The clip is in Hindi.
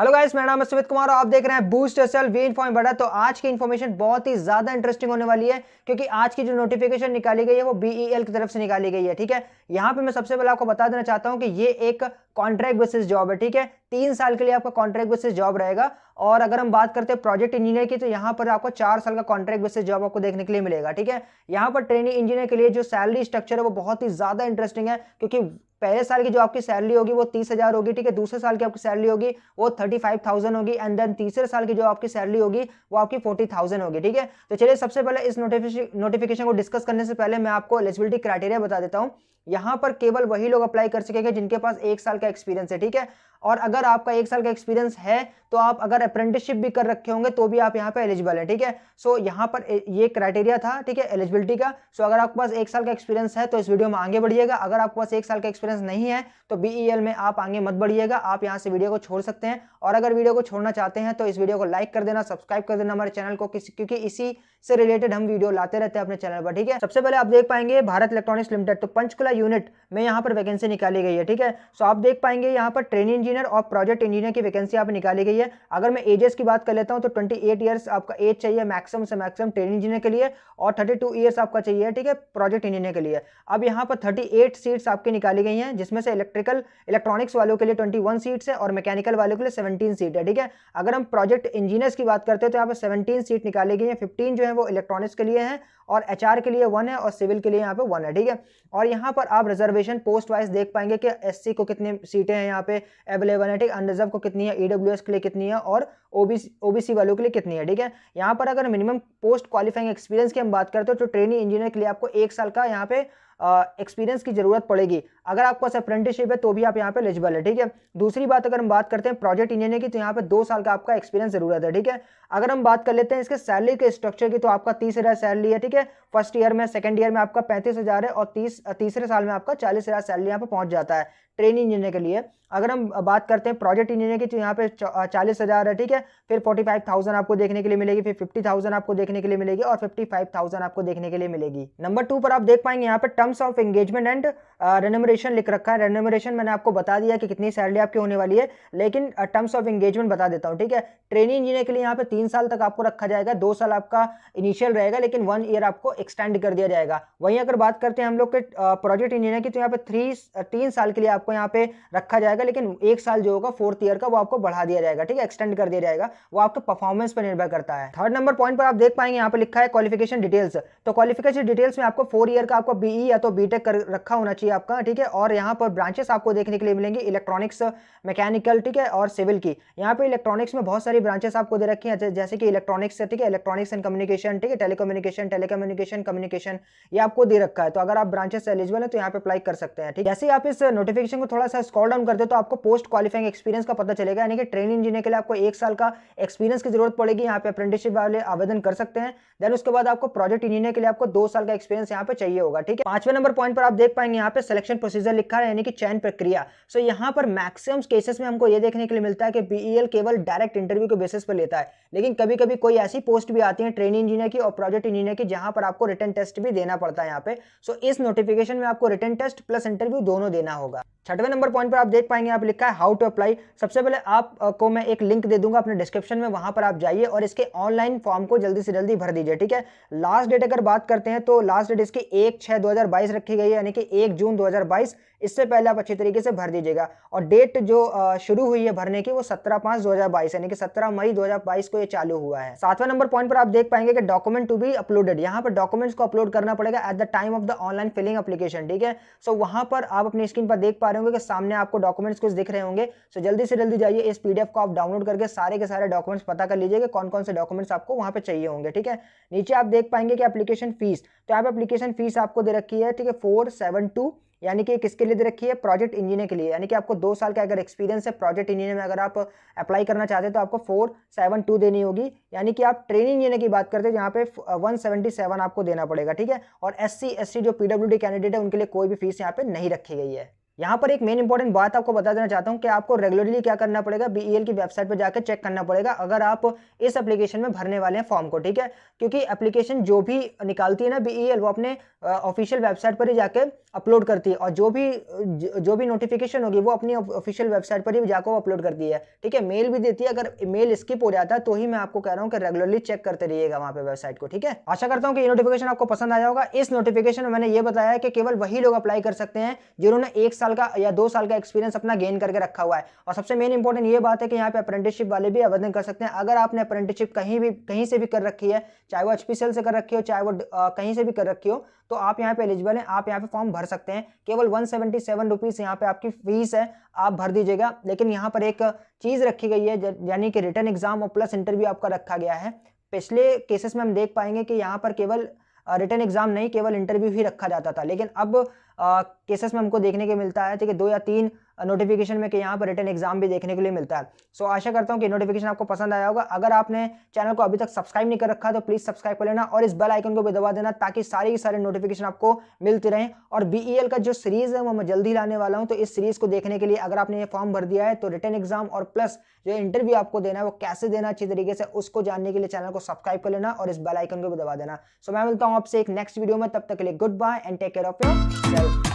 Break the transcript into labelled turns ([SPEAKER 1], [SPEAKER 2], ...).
[SPEAKER 1] हेलो गाइस, मेरा नाम है सुमित कुमार और आप देख रहे हैं बूस्ट एसएल वी इन्फॉर्म बड़ा। तो आज की इन्फॉर्मेशन बहुत ही ज्यादा इंटरेस्टिंग होने वाली है क्योंकि आज की जो नोटिफिकेशन निकाली गई है वो बीईएल की तरफ से निकाली गई है। ठीक है, यहाँ पे मैं सबसे पहले आपको बता देना चाहता हूँ कि ये एक कॉन्ट्रैक्ट बेसिस जॉब है। ठीक है, 3 साल के लिए आपका कॉन्ट्रैक्ट बेसिस जॉब रहेगा। और अगर हम बात करते हैं प्रोजेक्ट इंजीनियर की तो यहाँ पर आपको 4 साल का कॉन्ट्रैक्ट बेसिस जॉब आपको देखने के लिए मिलेगा। ठीक है, यहाँ पर ट्रेनिंग इंजीनियर के लिए जो सैलरी स्ट्रक्चर है वो बहुत ही ज्यादा इंटरेस्टिंग है क्योंकि पहले साल की जो आपकी सैलरी होगी वो 30,000 होगी। ठीक है, दूसरे साल की आपकी सैलरी होगी वो 35,000 होगी एंड देन तीसरे साल की जो आपकी सैलरी होगी वो आपकी 40,000 होगी। ठीक है, तो चलिए सबसे पहले इस नोटिफिकेशन को डिस्कस करने से पहले मैं आपको एलिजिबिलिटी क्राइटेरिया बता देता हूं। यहाँ पर केवल वही लोग अप्लाई कर सकेंगे जिनके पास 1 साल का एक्सपीरियंस है। ठीक है, और अगर आपका 1 साल का एक्सपीरियंस है तो आप अगर अप्रेंटिसशिप भी कर रखे होंगे तो भी आप यहाँ पे एलिजिबल है। ठीक है, सो यहाँ पर ये क्राइटेरिया था। ठीक है, एलिजिबिलिटी का। सो अगर आपके पास 1 साल का एक्सपीरियंस है तो इस वीडियो में आगे बढ़िएगा। अगर आपके पास 1 साल का एक्सपीरियंस नहीं है तो बीईएल में आप आगे मत बढ़िएगा, आप यहाँ से वीडियो को छोड़ सकते हैं। और अगर वीडियो को छोड़ना चाहते हैं तो इस वीडियो को लाइक कर देना, सब्सक्राइब कर देना हमारे चैनल को, क्योंकि इसी से रिलेटेड हम वीडियो लाते रहते हैं अपने चैनल पर। ठीक है, सबसे पहले आप देख पाएंगे भारत इलेक्ट्रॉनिक्स लिमिटेड, तो पंचकुला यूनिट में यहाँ पर वैकेंसी निकाली गई है। ठीक है, सो आप देख पाएंगे यहाँ पर ट्रेनिंग इंजीनियर और प्रोजेक्ट इंजीनियर की वैकेंसी यहाँ पर निकाली गई है। अगर मैं एजेस की बात कर लेता हूँ तो 28 ईयर्स आपका एज चाहिए मैक्सिमम से मैक्सिमम ट्रेनिंग इंजीनियर के लिए और 32 ईयर्स आपका चाहिए। ठीक है, प्रोजेक्ट इंजीनियर के लिए। अब यहाँ पर 38 सीट्स आपकी निकाली गई हैं जिसमें से इलेक्ट्रॉनिक्स वालों के लिए 21 सीट्स है और मैकेनिकल वालों के लिए 17 सीट है। ठीक है, अगर हम प्रोजेक्ट इंजीनियर्स की बात करते हैं तो यहाँ पर 17 सीट निकाली गई है। 15 जो है वो इलेक्ट्रॉनिक्स के लिए है और एचआर के लिए 1 है और सिविल के लिए यहाँ पे 1 है। ठीक है, और यहाँ पर आप रिजर्वेशन पोस्ट वाइज देख पाएंगे कि एससी को कितनी सीटें हैं यहाँ पे अवेलेबल है। ठीक, अनरिजर्व को कितनी है, ईडब्ल्यूएस के लिए कितनी है और ओबीसी वालों के लिए कितनी है। ठीक है, यहाँ पर अगर मिनिमम पोस्ट क्वालिफाइंग एक्सपीरियंस की हम बात करते हैं तो ट्रेनिंग इंजीनियर के लिए आपको 1 साल का यहाँ पे एक्सपीरियंस की जरूरत पड़ेगी। अगर आपके पास अप्रेंटिसशिप है तो भी आप यहाँ पे एलिजिबल है। ठीक है, दूसरी बात अगर हम बात करते हैं प्रोजेक्ट इंजीनियर की तो यहाँ पे 2 साल का आपका एक्सपीरियंस जरूरत है। ठीक है, अगर हम बात कर लेते हैं इसके सैलरी के स्ट्रक्चर की तो आपका 30,000 सैलरी है। ठीक है, फर्स्ट ईयर में, सेकंड ईयर में आपका 35,000 है और तीसरे साल में आपका 40,000 सैलरी यहाँ पे पहुंच जाता है ट्रेनिंग इंजीनियर के लिए। अगर हम बात करते हैं प्रोजेक्ट इंजीनियर की तो यहाँ पे 40,000 है। ठीक है, फिर 45,000 आपको देखने के लिए मिलेगी, फिर 50,000 आपको देखने के लिए मिलेगी और 55,000 आपको देखने के लिए मिलेगी। नंबर 2 पर आप देख पाएंगे यहाँ पे terms of engagement and remuneration लिख रखा है। रेन्यूमरेशन मैंने आपको बता दिया कि कितनी सैलरी आपकी होने वाली है, लेकिन टर्म्स ऑफ एंगेजमेंट बता देता हूँ। ठीक है, ट्रेनिंग इंजीनियर के लिए यहाँ पे 3 साल तक आपको रखा जाएगा। 2 साल आपका इनिशियल रहेगा लेकिन 1 ईयर आपको एक्सटेंड कर दिया जाएगा। वहीं अगर बात करते हैं हम लोग के प्रोजेक्ट इंजीनियर की तो यहाँ पे 3 साल के लिए आपको यहाँ पे रखा जाएगा, लेकिन 1 साल जो होगा 4th ईयर का वो आपको बढ़ा दिया जाएगा। ठीक है, एक्सटेंड कर दिया जाएगा, वो आपके परफॉर्मेंस पर निर्भर करता है। थर्ड नंबर पॉइंट पर आप देख पाएंगे यहाँ पे लिखा है क्वालिफिकेशन डिटेल्स। तो क्वालिफिकेशन डिटेल्स में आपको 4 ईयर का आपको बीई या तो बीटेक कर रखा होना चाहिए आपका। ठीक है, और यहाँ पर ब्रांचेस आपको देखने के लिए मिलेंगी इलेक्ट्रॉनिक्स, मैकेनिकल, ठीक है, और सिविल की। यहाँ पे इलेक्ट्रॉनिक्स में बहुत सारी ब्रांचेस आपको दे रखी हैं जैसे कि इलेक्ट्रॉनिक्स, ठीक है, इलेक्ट्रॉनिक्स एंड कम्युनिकेशन, ठीक है, टेलीकम्युनिकेशन, कम्युनिकेशन, ये आपको दे रखा है। तो अगर आप ब्रांचेस से एलिजिबल है तो यहाँ पे अप्लाई कर सकते हैं। ठीक, जैसे आप इस नोटिफिकेशन को थोड़ा सा स्क्रॉल डाउन करते हो तो आपको पोस्ट क्वालिफाइंग एक्सपीरियंस का पता चलेगा, यानी कि ट्रेनिंग इंजीनियर के लिए आपको 1 साल का एक्सपीरियंस की जरूरत पड़ेगी। यहाँ पे अप्रेंटिसशिप वाले आवेदन कर सकते हैं। देन उसके बाद आपको प्रोजेक्ट इंजीनियर के लिए आपको 2 साल का एक्सपीरियंस यहाँ पे चाहिए होगा। ठीक है, 5वें नंबर पॉइंट पर आप देख पाएंगे यहाँ पे सिलेक्शन प्रोसीजर लिखा है, यानी कि चयन प्रक्रिया। सो यहाँ पर मैक्सिमम केसेस में हमको ये देखने के लिए मिलता है कि बीईएल केवल डायरेक्ट इंटरव्यू के बेसिस पर लेता है, लेकिन कभी कभी कोई ऐसी पोस्ट भी आती है ट्रेनिंग इंजीनियर की और प्रोजेक्ट इंजीनियर की जहां पर आपको रिटन टेस्ट भी देना पड़ता है यहाँ पे। सो इस नोटिफिकेशन में आपको रिटन टेस्ट प्लस इंटरव्यू दोनों देना होगा। 6वें नंबर पॉइंट पर आप देख पाएंगे यहाँ पे लिखा है हाउ टू अप्लाई। सबसे पहले आपको मैं एक लिंक दे दूंगा अपने डिस्क्रिप्शन में, वहां पर आप जाइए और इसके ऑनलाइन फॉर्म को जल्दी से जल्दी भर दीजिए। ठीक है, लास्ट डेट अगर बात करते हैं तो लास्ट डेट इसकी 1/6/2022 रखी गई है, यानी कि 1 जून 2022। इससे पहले आप अच्छी तरीके से भर दीजिएगा। और डेट जो शुरू हुई है भरने की वो 17/5/2022 यानी कि 17 मई 2022 को ये चालू हुआ है। 7वें नंबर पॉइंट पर आप देख पाएंगे कि डॉक्यूमेंट टू बी अपलोडेड। यहाँ पर डॉक्यूमेंट्स को अपलोड करना पड़ेगा at the time of the online filling application. ठीक है, सो वहां पर आप अपनी स्क्रीन पर देख पा रहे होंगे कि सामने आपको डॉक्यूमेंट्स कुछ दिख रहे होंगे। सो जल्दी से जल्दी जाइए, इस पीडीएफ को आप डाउनलोड करके सारे के सारे डॉक्यूमेंट्स पता कर लीजिए कि कौन कौन से डॉक्यूमेंट्स आपको वहां पे चाहिए होंगे। ठीक है, नीचे आप देख पाएंगे कि एप्लीकेशन फीस, तो यहाँ पे एप्लीकेशन फीस आपको दे रखी है। ठीक है, 472, यानी कि किसके लिए दे रखी है, प्रोजेक्ट इंजीनियर के लिए, यानी कि आपको 2 साल का अगर एक्सपीरियंस है प्रोजेक्ट इंजीनियर में, अगर आप अप्लाई करना चाहते हैं तो आपको 472 देनी होगी। यानी कि आप ट्रेनिंग इंजीनियर की बात करते हैं यहाँ पे 177 आपको देना पड़ेगा। ठीक है, और एससी जो पीडब्ल्यूडी कैंडिडेट है उनके लिए कोई भी फीस यहाँ पे नहीं रखी गई है। यहाँ पर एक मेन इंपॉर्टेंट बात आपको बता देना चाहता हूँ कि आपको रेगुलरली क्या करना पड़ेगा, बीईएल की वेबसाइट पर जाकर चेक करना पड़ेगा अगर आप इस एप्लीकेशन में भरने वाले हैं फॉर्म को, ठीक है। क्योंकि एप्लीकेशन जो भी निकालती है ना बीईएल, वो अपने ऑफिशियल वेबसाइट पर ही जाके अपलोड करती है, और जो भी नोटिफिकेशन होगी वो अपनी ऑफिशियल वेबसाइट पर ही जाकर अपलोड करती है, ठीक है। मेल भी देती है, अगर मेल स्किप हो जाता है तो ही मैं आपको कह रहा हूँ कि रेगुलरली चेक करते रहिएगा वहां पे वेबसाइट को, ठीक है। आशा करता हूँ कि ये नोटिफिकेशन आपको पसंद आया होगा। इस नोटिफिकेशन में मैंने ये बताया है कि केवल वही लोग अप्लाई कर सकते हैं जिन्होंने 1 साल का या 2 साल का एक्सपीरियंस अपना गेन करके रखा हुआ है। और सबसे मेन इंपॉर्टेंट ये बात है कि यहाँ पे अप्रेंटिसशिप वाले भी आवेदन कर सकते हैं। अगर आपने अप्रेंटिसशिप कहीं से भी कर रखी है, चाहे वो HPCL से कर रखी हो, चाहे वो कहीं से भी कर रखी हो, तो आप यहाँ पे एलिजिबल हैं, आप यहाँ पे फॉर्म भर सकते हैं। केवल 177 रुपीज यहाँ पे आपकी फीस है, आप भर दीजिएगा। लेकिन यहाँ पर एक चीज रखी गई है, यानी कि रिटन एग्जाम और प्लस इंटरव्यू आपका रखा गया है। पिछले केसेस में हम देख पाएंगे कि यहाँ पर केवल रिटन एग्जाम नहीं, केवल इंटरव्यू ही रखा जाता था, लेकिन अब केसेस में हमको देखने को मिलता है कि 2 या 3 नोटिफिकेशन में कि यहाँ पर रिटन एग्जाम भी देखने के लिए मिलता है। सो आशा करता हूँ कि नोटिफिकेशन आपको पसंद आया होगा। अगर आपने चैनल को अभी तक सब्सक्राइब नहीं कर रखा तो प्लीज सब्सक्राइब कर लेना और इस बेल आइकन को भी दबा देना, ताकि सारी की सारी नोटिफिकेशन आपको मिलते रहें। और बीईएल का जो सीरीज है वो मैं जल्दी लाने वाला हूँ, तो इस सीरीज को देखने के लिए अगर आपने ये फॉर्म भर दिया है तो रिटन एग्जाम और प्लस जो इंटरव्यू आपको देना है वो कैसे देना अच्छी तरीके से, उसको जानने के लिए चैनल को सब्सक्राइब कर लेना और इस बेल आइकन को भी दबा देना। सो मैं मिलता हूँ आपसे एक नेक्स्ट वीडियो में, तब तक के लिए good bye and take care of your self.